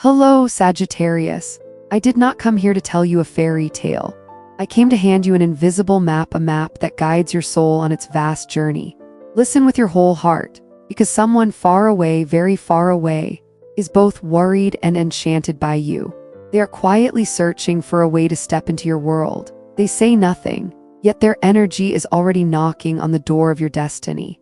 Hello, Sagittarius. I did not come here to tell you a fairy tale. I came to hand you an invisible map, a map that guides your soul on its vast journey. Listen with your whole heart, because someone far away, very far away, is both worried and enchanted by you. They are quietly searching for a way to step into your world. They say nothing, yet their energy is already knocking on the door of your destiny.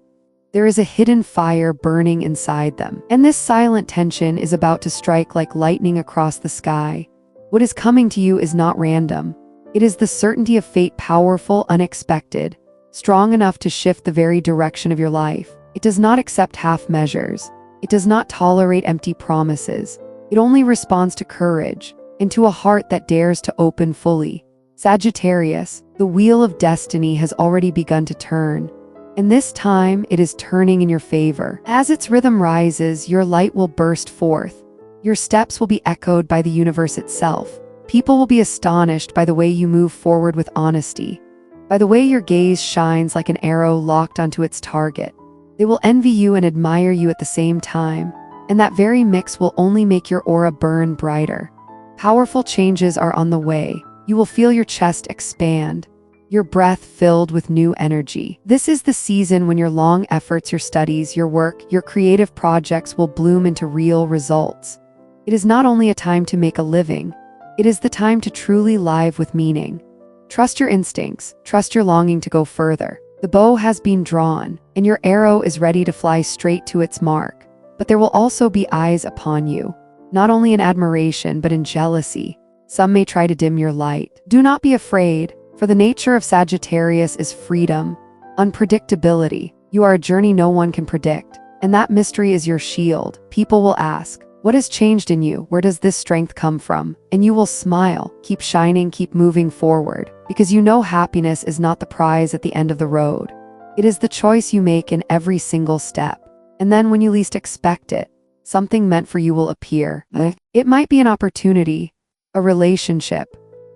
There is a hidden fire burning inside them, and this silent tension is about to strike like lightning across the sky. What is coming to you is not random. It is the certainty of fate, powerful, unexpected, strong enough to shift the very direction of your life. It does not accept half measures. It does not tolerate empty promises. It only responds to courage and to a heart that dares to open fully. Sagittarius, the wheel of destiny has already begun to turn. And this time, it is turning in your favor. As its rhythm rises, your light will burst forth. Your steps will be echoed by the universe itself. People will be astonished by the way you move forward with honesty, by the way your gaze shines like an arrow locked onto its target. They will envy you and admire you at the same time, and that very mix will only make your aura burn brighter. Powerful changes are on the way. You will feel your chest expand, your breath filled with new energy. This is the season when your long efforts, your studies, your work, your creative projects will bloom into real results. It is not only a time to make a living, it is the time to truly live with meaning. Trust your instincts, trust your longing to go further. The bow has been drawn, and your arrow is ready to fly straight to its mark. But there will also be eyes upon you, not only in admiration but in jealousy. Some may try to dim your light. Do not be afraid. For the nature of Sagittarius is freedom, unpredictability. You are a journey no one can predict, and that mystery is your shield. People will ask, what has changed in you? Where does this strength come from? And you will smile, keep shining, keep moving forward, because you know happiness is not the prize at the end of the road. It is the choice you make in every single step. And then when you least expect it, something meant for you will appear. It might be an opportunity, a relationship,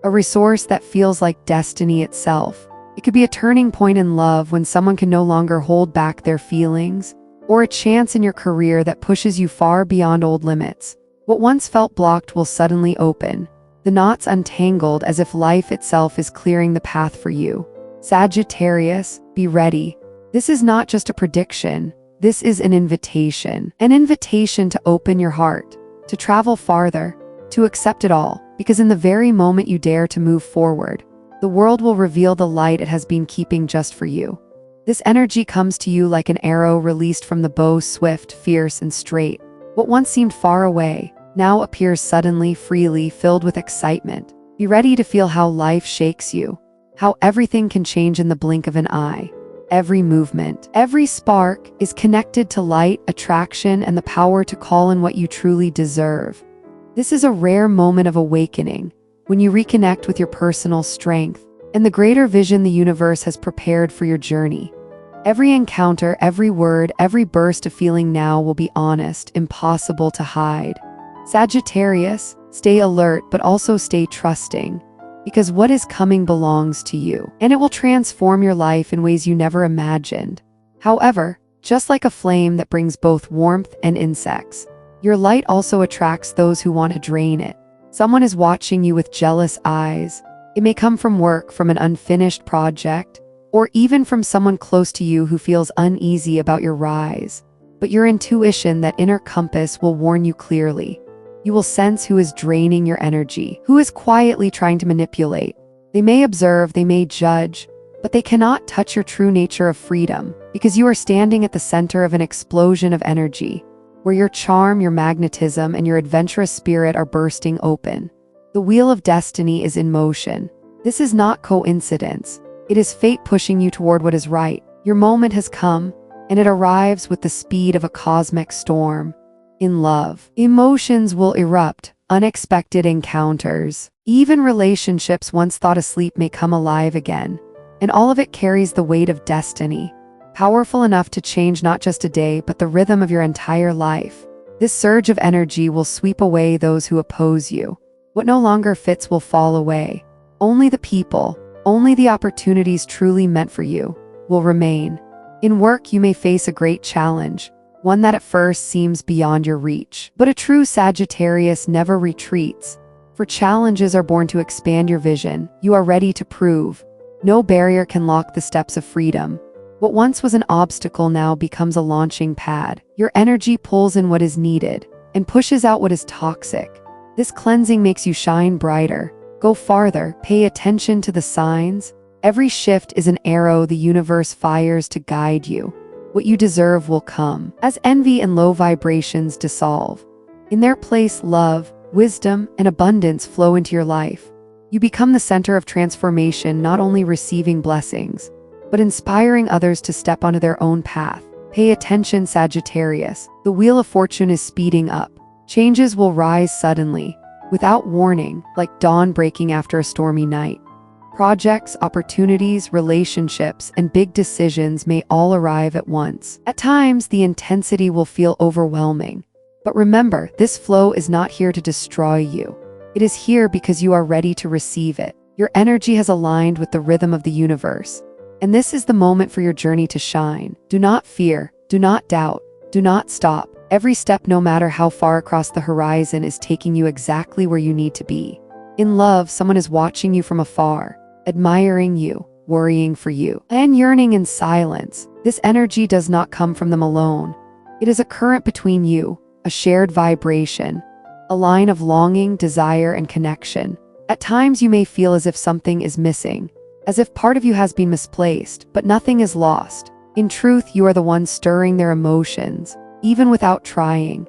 a resource that feels like destiny itself. It could be a turning point in love when someone can no longer hold back their feelings, or a chance in your career that pushes you far beyond old limits. What once felt blocked will suddenly open, the knots untangled as if life itself is clearing the path for you. Sagittarius, be ready. This is not just a prediction, this is an invitation to open your heart, to travel farther, to accept it all. Because in the very moment you dare to move forward, the world will reveal the light it has been keeping just for you. This energy comes to you like an arrow released from the bow, swift, fierce, and straight. What once seemed far away now appears suddenly, freely, filled with excitement. Be ready to feel how life shakes you, how everything can change in the blink of an eye. Every movement, every spark is connected to light, attraction, and the power to call in what you truly deserve. This is a rare moment of awakening, when you reconnect with your personal strength and the greater vision the universe has prepared for your journey. Every encounter, every word, every burst of feeling now will be honest, impossible to hide. Sagittarius, stay alert but also stay trusting, because what is coming belongs to you, and it will transform your life in ways you never imagined. However, just like a flame that brings both warmth and insects, your light also attracts those who want to drain it. Someone is watching you with jealous eyes. It may come from work, from an unfinished project, or even from someone close to you who feels uneasy about your rise. But your intuition, that inner compass, will warn you clearly. You will sense who is draining your energy, who is quietly trying to manipulate. They may observe, they may judge, but they cannot touch your true nature of freedom, because you are standing at the center of an explosion of energy, where your charm, your magnetism, and your adventurous spirit are bursting open. The wheel of destiny is in motion. This is not coincidence. It is fate pushing you toward what is right. Your moment has come, and it arrives with the speed of a cosmic storm. In love, emotions will erupt, unexpected encounters. Even relationships once thought asleep may come alive again, and all of it carries the weight of destiny, powerful enough to change not just a day but the rhythm of your entire life. This surge of energy will sweep away those who oppose you. What no longer fits will fall away. Only the people, only the opportunities truly meant for you, will remain. In work, you may face a great challenge, one that at first seems beyond your reach. But a true Sagittarius never retreats, for challenges are born to expand your vision. You are ready to prove. No barrier can lock the steps of freedom. What once was an obstacle now becomes a launching pad. Your energy pulls in what is needed and pushes out what is toxic. This cleansing makes you shine brighter. Go farther, pay attention to the signs. Every shift is an arrow the universe fires to guide you. What you deserve will come, as envy and low vibrations dissolve. In their place, love, wisdom, and abundance flow into your life. You become the center of transformation, not only receiving blessings, but inspiring others to step onto their own path. Pay attention, Sagittarius. The wheel of fortune is speeding up. Changes will rise suddenly, without warning, like dawn breaking after a stormy night. Projects, opportunities, relationships, and big decisions may all arrive at once. At times, the intensity will feel overwhelming. But remember, this flow is not here to destroy you. It is here because you are ready to receive it. Your energy has aligned with the rhythm of the universe. And this is the moment for your journey to shine. Do not fear, do not doubt, do not stop. Every step, no matter how far across the horizon, is taking you exactly where you need to be. In love, someone is watching you from afar, admiring you, worrying for you, and yearning in silence. This energy does not come from them alone. It is a current between you, a shared vibration, a line of longing, desire, and connection. At times you may feel as if something is missing, as if part of you has been misplaced, but nothing is lost. In truth, you are the one stirring their emotions, even without trying.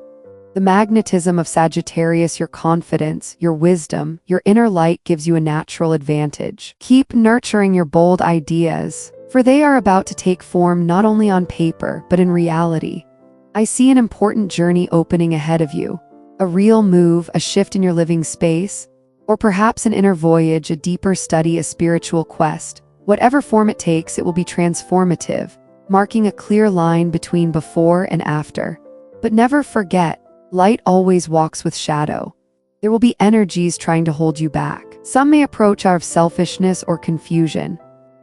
The magnetism of Sagittarius, your confidence, your wisdom, your inner light gives you a natural advantage. Keep nurturing your bold ideas, for they are about to take form not only on paper, but in reality. I see an important journey opening ahead of you. A real move, a shift in your living space, or perhaps an inner voyage, a deeper study, a spiritual quest. Whatever form it takes, it will be transformative, marking a clear line between before and after. But never forget, light always walks with shadow. There will be energies trying to hold you back. Some may approach out of selfishness or confusion.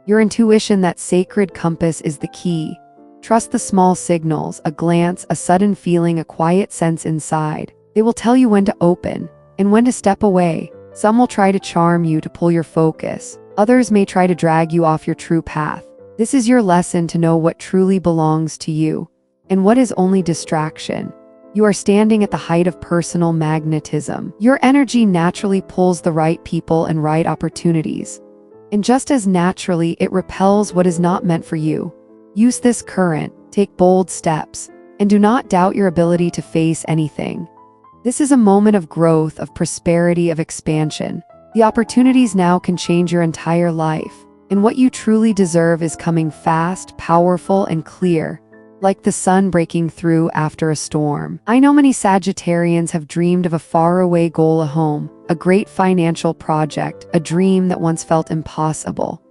Your intuition, that sacred compass, is the key. Trust the small signals, a glance, a sudden feeling, a quiet sense inside. They will tell you when to open and when to step away. Some will try to charm you to pull your focus. Others may try to drag you off your true path. This is your lesson to know what truly belongs to you and what is only distraction. You are standing at the height of personal magnetism. Your energy naturally pulls the right people and right opportunities. And just as naturally, it repels what is not meant for you. Use this current, take bold steps, and do not doubt your ability to face anything. This is a moment of growth, of prosperity, of expansion. The opportunities now can change your entire life. And what you truly deserve is coming fast, powerful, and clear, like the sun breaking through after a storm. I know many Sagittarians have dreamed of a faraway goal, a home, a great financial project, a dream that once felt impossible.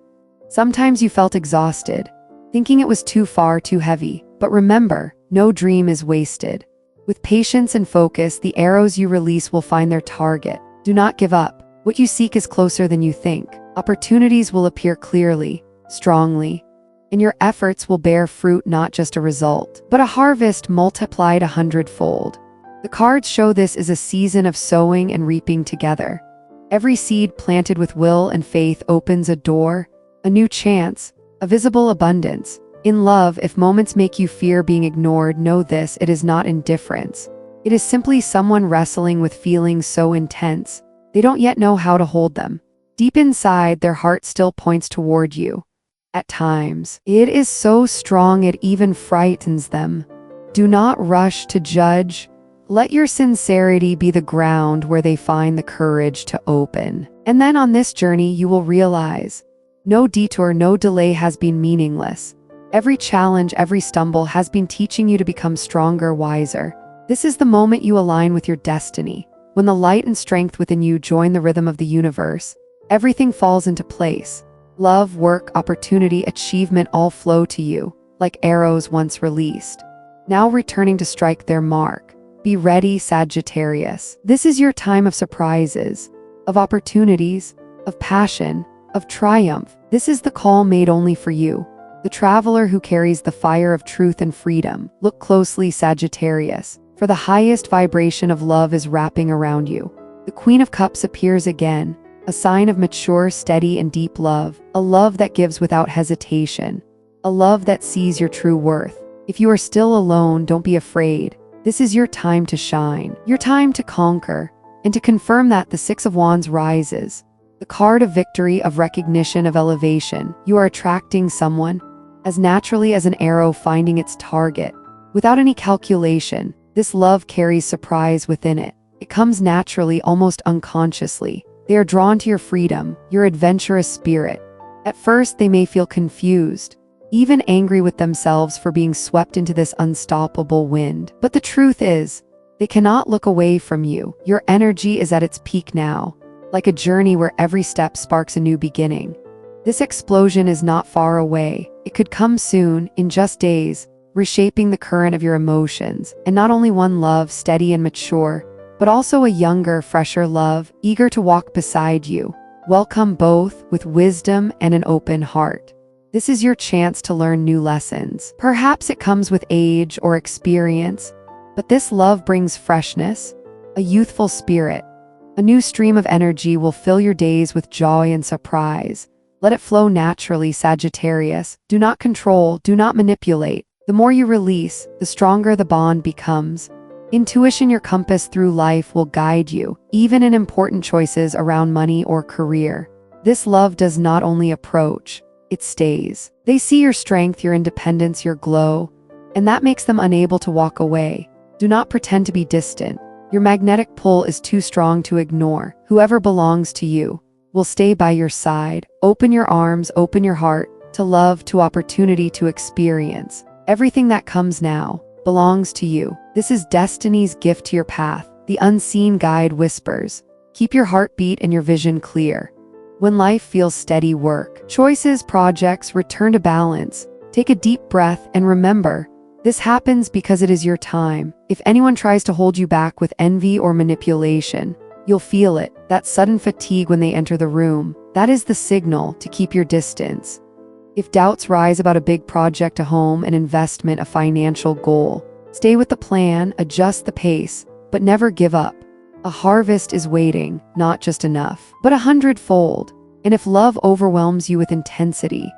Sometimes you felt exhausted, thinking it was too far, too heavy. But remember, no dream is wasted. With patience and focus, the arrows you release will find their target. Do not give up. What you seek is closer than you think. Opportunities will appear clearly, strongly, and your efforts will bear fruit, not just a result, but a harvest multiplied 100-fold. The cards show this is a season of sowing and reaping together. Every seed planted with will and faith opens a door, a new chance, a visible abundance. In love, if moments make you fear being ignored, know this: it is not indifference. It is simply someone wrestling with feelings so intense, they don't yet know how to hold them. Deep inside, their heart still points toward you. At times, it is so strong it even frightens them. Do not rush to judge. Let your sincerity be the ground where they find the courage to open. And then on this journey, you will realize, no detour, no delay has been meaningless. Every challenge, every stumble has been teaching you to become stronger, wiser. This is the moment you align with your destiny. When the light and strength within you join the rhythm of the universe, everything falls into place. Love, work, opportunity, achievement all flow to you, like arrows once released, now returning to strike their mark. Be ready, Sagittarius. This is your time of surprises, of opportunities, of passion, of triumph. This is the call made only for you. the traveler who carries the fire of truth and freedom. Look closely, Sagittarius, for the highest vibration of love is wrapping around you. The Queen of Cups appears again, a sign of mature, steady, and deep love, a love that gives without hesitation, a love that sees your true worth. If you are still alone, don't be afraid. This is your time to shine, your time to conquer, and to confirm that the Six of Wands rises, the card of victory, of recognition, of elevation. You are attracting someone as naturally as an arrow finding its target. Without any calculation, this love carries surprise within it. It comes naturally, almost unconsciously. They are drawn to your freedom, your adventurous spirit. At first, they may feel confused, even angry with themselves for being swept into this unstoppable wind. But the truth is, they cannot look away from you. Your energy is at its peak now, like a journey where every step sparks a new beginning. This explosion is not far away. It could come soon, in just days, reshaping the current of your emotions. And not only one love, steady and mature, but also a younger, fresher love, eager to walk beside you. Welcome both with wisdom and an open heart. This is your chance to learn new lessons. Perhaps it comes with age or experience, but this love brings freshness, a youthful spirit. A new stream of energy will fill your days with joy and surprise. Let it flow naturally, Sagittarius. Do not control, do not manipulate. The more you release, the stronger the bond becomes. Intuition, your compass through life, will guide you, even in important choices around money or career. This love does not only approach, it stays. They see your strength, your independence, your glow, and that makes them unable to walk away. Do not pretend to be distant. Your magnetic pull is too strong to ignore. Whoever belongs to you will stay by your side. Open your arms, open your heart, to love, to opportunity, to experience. Everything that comes now belongs to you. This is destiny's gift to your path. The unseen guide whispers. Keep your heartbeat and your vision clear. When life feels steady, work, choices, projects, return to balance. Take a deep breath and remember, this happens because it is your time. If anyone tries to hold you back with envy or manipulation, you'll feel it, that sudden fatigue when they enter the room. That is the signal to keep your distance. If doubts rise about a big project, a home, an investment, a financial goal, stay with the plan, adjust the pace, but never give up. A harvest is waiting, not just enough, but 100-fold. And if love overwhelms you with intensity,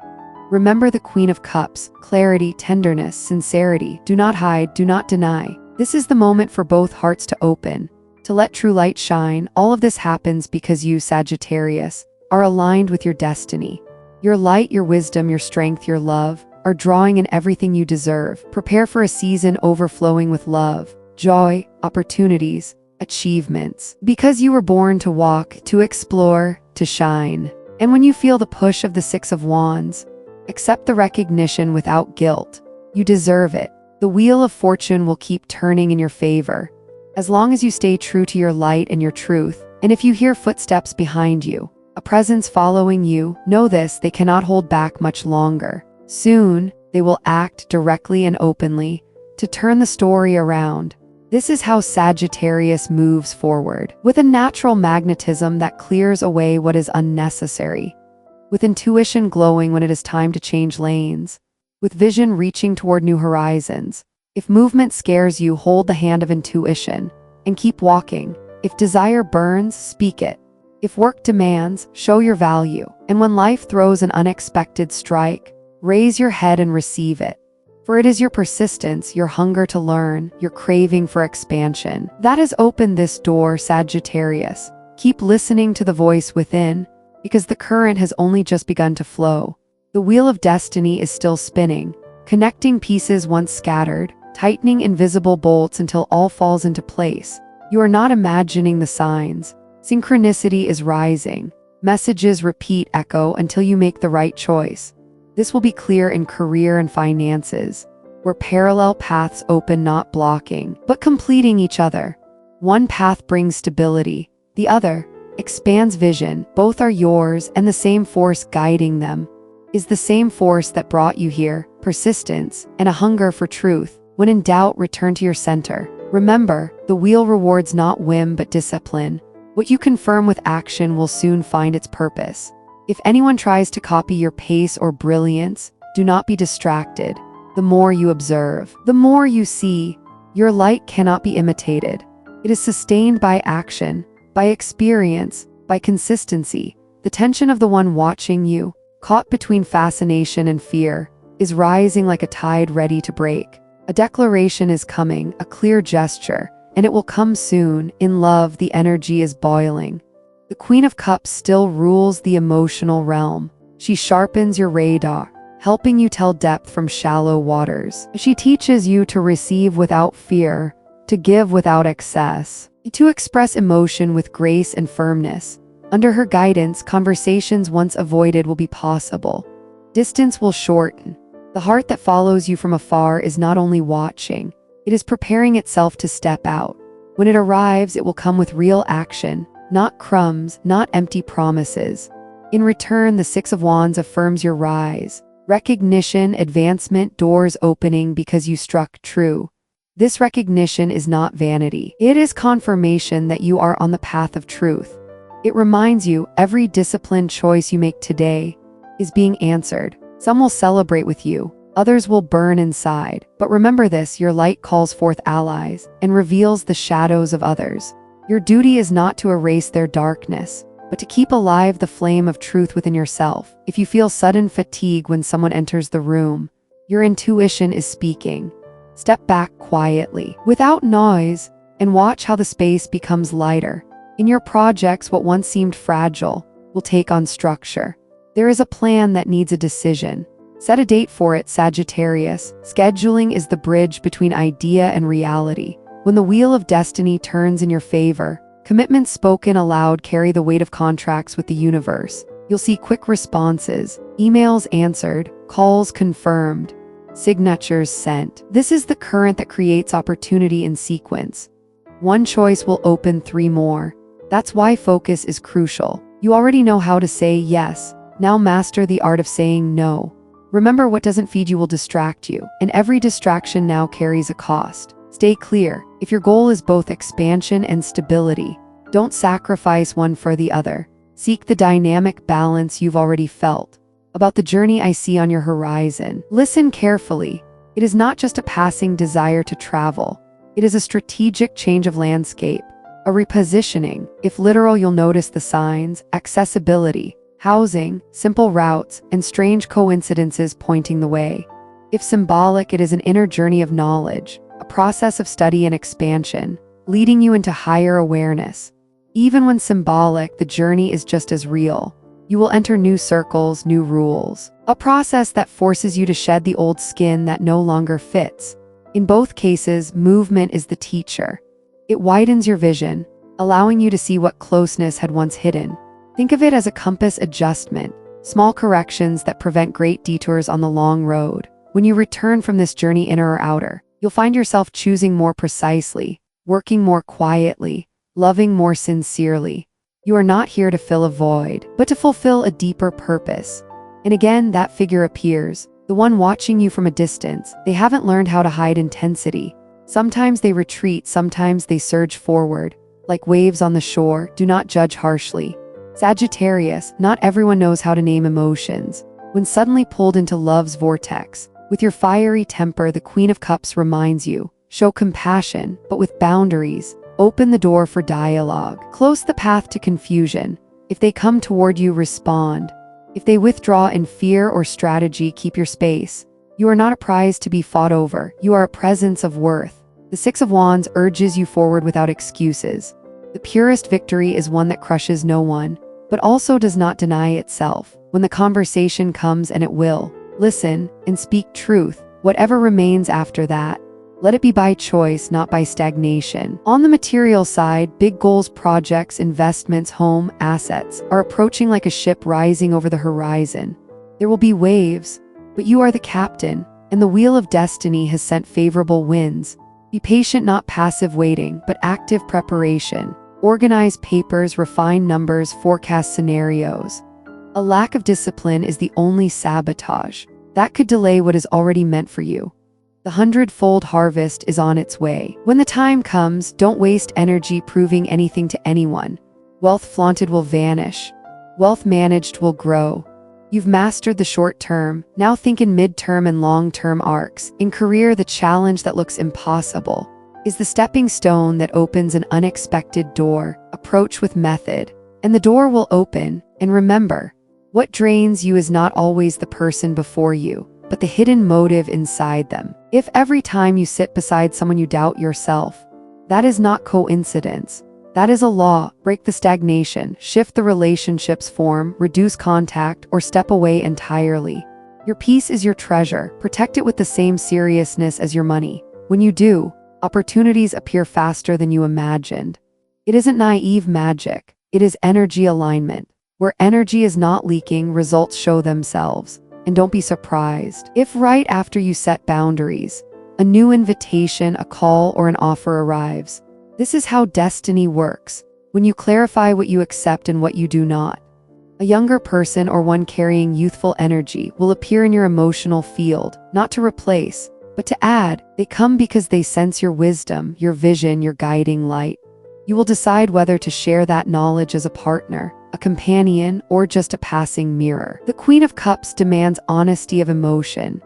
remember the Queen of Cups, clarity, tenderness, sincerity. Do not hide, do not deny. This is the moment for both hearts to open, to let true light shine. All of this happens because you, Sagittarius, are aligned with your destiny. Your light, your wisdom, your strength, your love are drawing in everything you deserve. Prepare for a season overflowing with love, joy, opportunities, achievements. Because you were born to walk, to explore, to shine. And when you feel the push of the Six of Wands, accept the recognition without guilt. You deserve it. The wheel of fortune will keep turning in your favor, as long as you stay true to your light and your truth. And if you hear footsteps behind you, a presence following you, know this: they cannot hold back much longer. Soon, they will act directly and openly to turn the story around. This is how Sagittarius moves forward, with a natural magnetism that clears away what is unnecessary, with intuition glowing when it is time to change lanes, with vision reaching toward new horizons. If movement scares you, hold the hand of intuition and keep walking. If desire burns, speak it. If work demands, show your value. And when life throws an unexpected strike, raise your head and receive it. For it is your persistence, your hunger to learn, your craving for expansion that has opened this door, Sagittarius. Keep listening to the voice within, because the current has only just begun to flow. The wheel of destiny is still spinning, connecting pieces once scattered, tightening invisible bolts until all falls into place. You are not imagining the signs. Synchronicity is rising. Messages repeat, echo until you make the right choice. This will be clear in career and finances, where parallel paths open, not blocking, but completing each other. One path brings stability, the other expands vision. Both are yours, and the same force guiding them is the same force that brought you here: persistence and a hunger for truth. When in doubt, return to your center. Remember, the wheel rewards not whim but discipline. What you confirm with action will soon find its purpose. If anyone tries to copy your pace or brilliance, Do not be distracted. The more you observe, the more you see. Your light cannot be imitated. It is sustained by action, by experience, by consistency. The tension of the one watching you, caught between fascination and fear, is rising like a tide ready to break. A declaration is coming, a clear gesture, and it will come soon. In love, the energy is boiling. The Queen of Cups still rules the emotional realm. She sharpens your radar, helping you tell depth from shallow waters. She teaches you to receive without fear, to give without excess, to express emotion with grace and firmness. Under her guidance, conversations once avoided will be possible. Distance will shorten. The heart that follows you from afar is not only watching, it is preparing itself to step out. When it arrives, it will come with real action, not crumbs, not empty promises. In return, the Six of Wands affirms your rise. Recognition, advancement, doors opening because you struck true. This recognition is not vanity. It is confirmation that you are on the path of truth. It reminds you every disciplined choice you make today is being answered. Some will celebrate with you, others will burn inside. But remember this, your light calls forth allies and reveals the shadows of others. Your duty is not to erase their darkness, but to keep alive the flame of truth within yourself. If you feel sudden fatigue when someone enters the room, your intuition is speaking. Step back quietly, without noise, and watch how the space becomes lighter. In your projects, what once seemed fragile will take on structure. There is a plan that needs a decision. Set a date for it, Sagittarius. Scheduling is the bridge between idea and reality. When the wheel of destiny turns in your favor, commitments spoken aloud carry the weight of contracts with the universe. You'll see quick responses, emails answered, calls confirmed, signatures sent. This is the current that creates opportunity in sequence. One choice will open 3 more. That's why focus is crucial. You already know how to say yes. Now master the art of saying no. Remember, what doesn't feed you will distract you, and every distraction now carries a cost. Stay clear. If your goal is both expansion and stability, don't sacrifice one for the other. Seek the dynamic balance you've already felt. About the journey I see on your horizon, listen carefully. It is not just a passing desire to travel. It is a strategic change of landscape, a repositioning. If literal, you'll notice the signs, accessibility, housing, simple routes, and strange coincidences pointing the way. If symbolic, it is an inner journey of knowledge, a process of study and expansion, leading you into higher awareness. Even when symbolic, the journey is just as real. You will enter new circles, new rules, a process that forces you to shed the old skin that no longer fits. In both cases, movement is the teacher. It widens your vision, allowing you to see what closeness had once hidden. Think of it as a compass adjustment, small corrections that prevent great detours on the long road. When you return from this journey, inner or outer, you'll find yourself choosing more precisely, working more quietly, loving more sincerely. You are not here to fill a void, but to fulfill a deeper purpose. And again, that figure appears, the one watching you from a distance. They haven't learned how to hide intensity. Sometimes they retreat, sometimes they surge forward. Like waves on the shore, do not judge harshly. Sagittarius, not everyone knows how to name emotions. When suddenly pulled into love's vortex, with your fiery temper, the Queen of Cups reminds you, show compassion, but with boundaries. Open the door for dialogue. Close the path to confusion. If they come toward you, respond. If they withdraw in fear or strategy, keep your space. You are not a prize to be fought over. You are a presence of worth. The Six of Wands urges you forward without excuses. The purest victory is one that crushes no one, but also does not deny itself. When the conversation comes, and it will, listen and speak truth. Whatever remains after that, let it be by choice, not by stagnation. On the material side, big goals, projects, investments, home, assets are approaching like a ship rising over the horizon. There will be waves, but you are the captain, and the wheel of destiny has sent favorable winds. Be patient, not passive waiting, but active preparation. Organize papers, refine numbers, forecast scenarios. A lack of discipline is the only sabotage that could delay what is already meant for you. The 100-fold harvest is on its way. When the time comes, don't waste energy proving anything to anyone. Wealth flaunted will vanish. Wealth managed will grow. You've mastered the short term, now think in mid-term and long-term arcs. In career, the challenge that looks impossible is the stepping stone that opens an unexpected door. Approach with method, and the door will open. And remember, what drains you is not always the person before you, but the hidden motive inside them. If every time you sit beside someone you doubt yourself, that is not coincidence. That is a law. Break the stagnation, shift the relationship's form, reduce contact, or step away entirely. Your peace is your treasure. Protect it with the same seriousness as your money. When you do, opportunities appear faster than you imagined. It isn't naive magic. It is energy alignment. Where energy is not leaking, results show themselves. And don't be surprised if right after you set boundaries, a new invitation, a call, or an offer arrives. This is how destiny works, when you clarify what you accept and what you do not. A younger person or one carrying youthful energy will appear in your emotional field, not to replace, but to add. They come because they sense your wisdom, your vision, your guiding light. You will decide whether to share that knowledge as a partner, a companion, or just a passing mirror. The Queen of Cups demands honesty of emotion.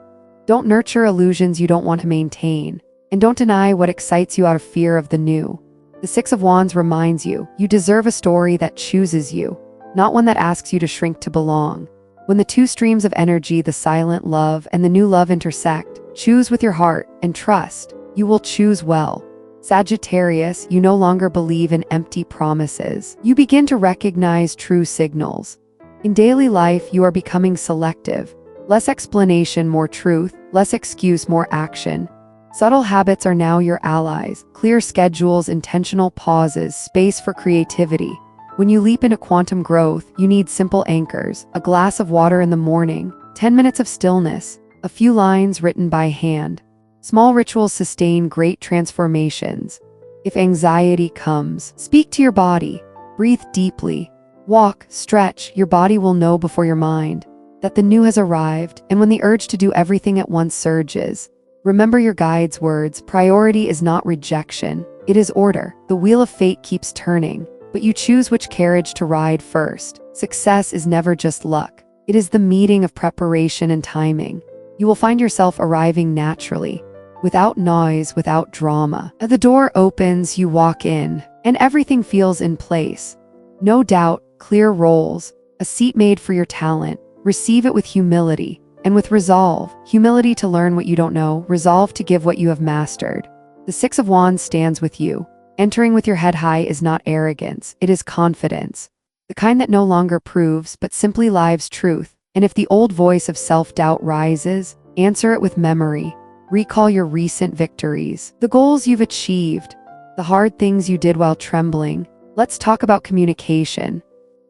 Don't nurture illusions you don't want to maintain. And don't deny what excites you out of fear of the new. The Six of Wands reminds you, you deserve a story that chooses you, not one that asks you to shrink to belong. When the two streams of energy, the silent love and the new love intersect, choose with your heart and trust. You will choose well. Sagittarius, you no longer believe in empty promises. You begin to recognize true signals. In daily life, you are becoming selective. Less explanation, more truth. Less excuse, more action. Subtle habits are now your allies. Clear schedules, intentional pauses, space for creativity. When you leap into quantum growth, you need simple anchors, a glass of water in the morning, 10 minutes of stillness, a few lines written by hand. Small rituals sustain great transformations. If anxiety comes, speak to your body. Breathe deeply. Walk, stretch. Your body will know before your mind that the new has arrived, and when the urge to do everything at once surges, remember your guide's words. Priority is not rejection, it is order. The wheel of fate keeps turning, but you choose which carriage to ride first. Success is never just luck. It is the meeting of preparation and timing. You will find yourself arriving naturally, without noise, without drama. As the door opens, you walk in, and everything feels in place. No doubt, clear roles, a seat made for your talent. Receive it with humility. And with resolve, humility to learn what you don't know, resolve to give what you have mastered. The Six of Wands stands with you. Entering with your head high is not arrogance, it is confidence. The kind that no longer proves, but simply lives truth. And if the old voice of self-doubt rises, answer it with memory. Recall your recent victories, the goals you've achieved, the hard things you did while trembling. Let's talk about communication.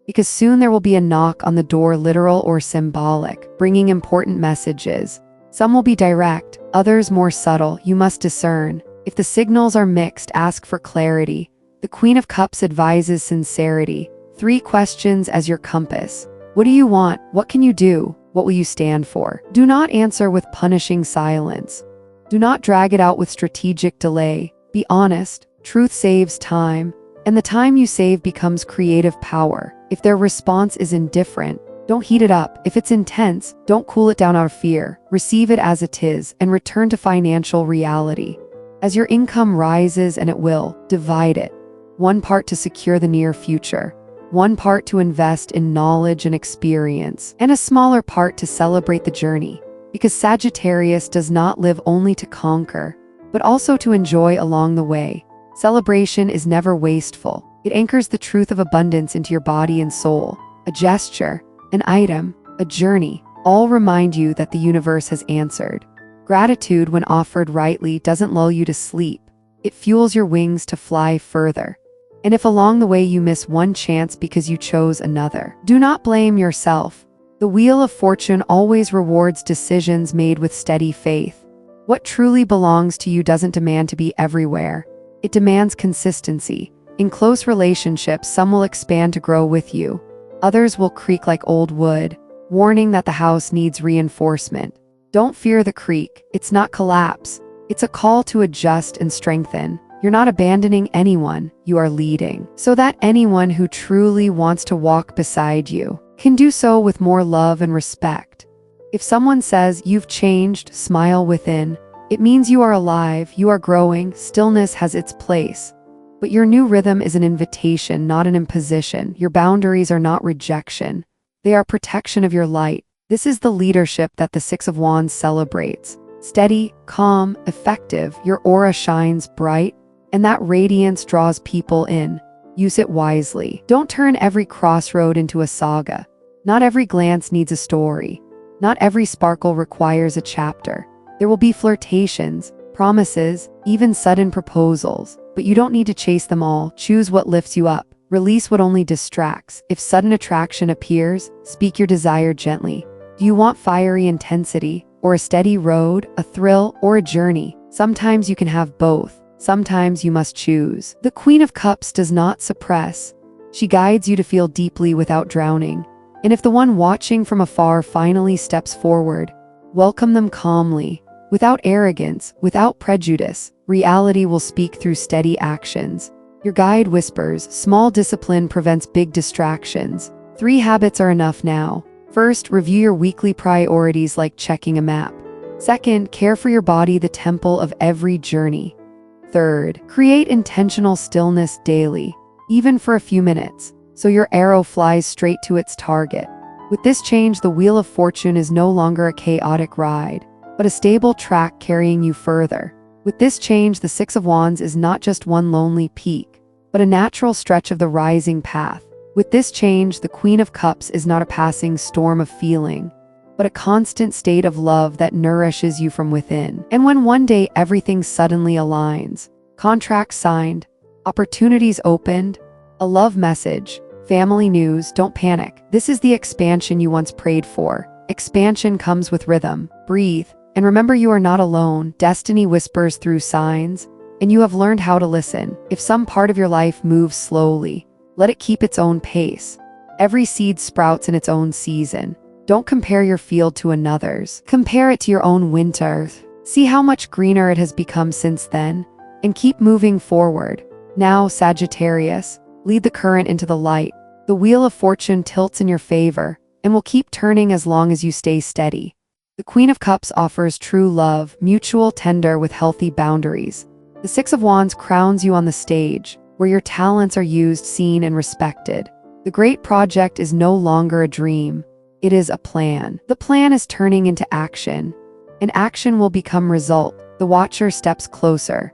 Because soon there will be a knock on the door, literal or symbolic, bringing important messages. Some will be direct, others more subtle. You must discern. If the signals are mixed, ask for clarity. The Queen of Cups advises sincerity. 3 questions as your compass. What do you want? What can you do? What will you stand for? Do not answer with punishing silence. Do not drag it out with strategic delay. Be honest. Truth saves time, and the time you save becomes creative power. If their response is indifferent, don't heat it up. If it's intense, don't cool it down out of fear. Receive it as it is and return to financial reality. As your income rises, and it will, divide it. 1 part to secure the near future, 1 part to invest in knowledge and experience, and a smaller part to celebrate the journey. Because Sagittarius does not live only to conquer, but also to enjoy along the way. Celebration is never wasteful. It anchors the truth of abundance into your body and soul. A gesture, an item, a journey, all remind you that the universe has answered. Gratitude, when offered rightly, doesn't lull you to sleep. It fuels your wings to fly further. And if along the way you miss one chance because you chose another, do not blame yourself. The wheel of fortune always rewards decisions made with steady faith. What truly belongs to you doesn't demand to be everywhere. It demands consistency. In close relationships, some will expand to grow with you. Others will creak like old wood, warning that the house needs reinforcement. Don't fear the creak. It's not collapse. It's a call to adjust and strengthen. You're not abandoning anyone, you are leading. So that anyone who truly wants to walk beside you can do so with more love and respect. If someone says you've changed, smile within. It means you are alive, you are growing, stillness has its place. But your new rhythm is an invitation, not an imposition. Your boundaries are not rejection. They are protection of your light. This is the leadership that the Six of Wands celebrates. Steady, calm, effective, your aura shines bright, and that radiance draws people in. Use it wisely. Don't turn every crossroad into a saga. Not every glance needs a story. Not every sparkle requires a chapter. There will be flirtations, promises, even sudden proposals, but you don't need to chase them all. Choose what lifts you up. Release what only distracts. If sudden attraction appears, speak your desire gently. Do you want fiery intensity, or a steady road, a thrill, or a journey? Sometimes you can have both. Sometimes you must choose. The Queen of Cups does not suppress. She guides you to feel deeply without drowning. And if the one watching from afar finally steps forward, welcome them calmly, without arrogance, without prejudice. Reality will speak through steady actions. Your guide whispers, small discipline prevents big distractions. 3 habits are enough now. First, review your weekly priorities like checking a map. Second, care for your body, the temple of every journey. Third, create intentional stillness daily, even for a few minutes, so your arrow flies straight to its target. With this change, the Wheel of Fortune is no longer a chaotic ride, but a stable track carrying you further. With this change, the Six of Wands is not just one lonely peak, but a natural stretch of the rising path. With this change, the Queen of Cups is not a passing storm of feeling, but a constant state of love that nourishes you from within. And when one day everything suddenly aligns, contracts signed, opportunities opened, a love message, family news, don't panic. This is the expansion you once prayed for. Expansion comes with rhythm. Breathe, and remember you are not alone. Destiny whispers through signs, and you have learned how to listen. If some part of your life moves slowly, let it keep its own pace. Every seed sprouts in its own season. Don't compare your field to another's. Compare it to your own winter. See how much greener it has become since then, and keep moving forward. Now, Sagittarius, lead the current into the light. The Wheel of Fortune tilts in your favor, and will keep turning as long as you stay steady. The Queen of Cups offers true love, mutual, tender, with healthy boundaries. The Six of Wands crowns you on the stage, where your talents are used, seen, and respected. The great project is no longer a dream. It is a plan. The plan is turning into action, and action will become result. The watcher steps closer.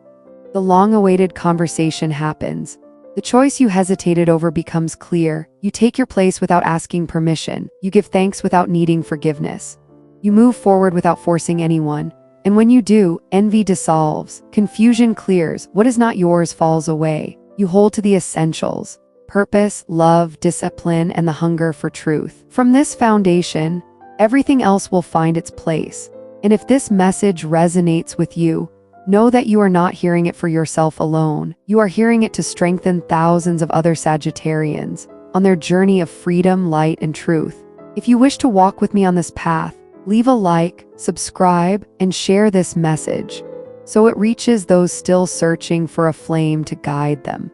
The long-awaited conversation happens. The choice you hesitated over becomes clear. You take your place without asking permission. You give thanks without needing forgiveness. You move forward without forcing anyone. And when you do, envy dissolves, confusion clears, what is not yours falls away. You hold to the essentials: purpose, love, discipline, and the hunger for truth. From this foundation, everything else will find its place. And if this message resonates with you, know that you are not hearing it for yourself alone. You are hearing it to strengthen thousands of other Sagittarians on their journey of freedom, light, and truth. If you wish to walk with me on this path, leave a like, subscribe, and share this message so it reaches those still searching for a flame to guide them.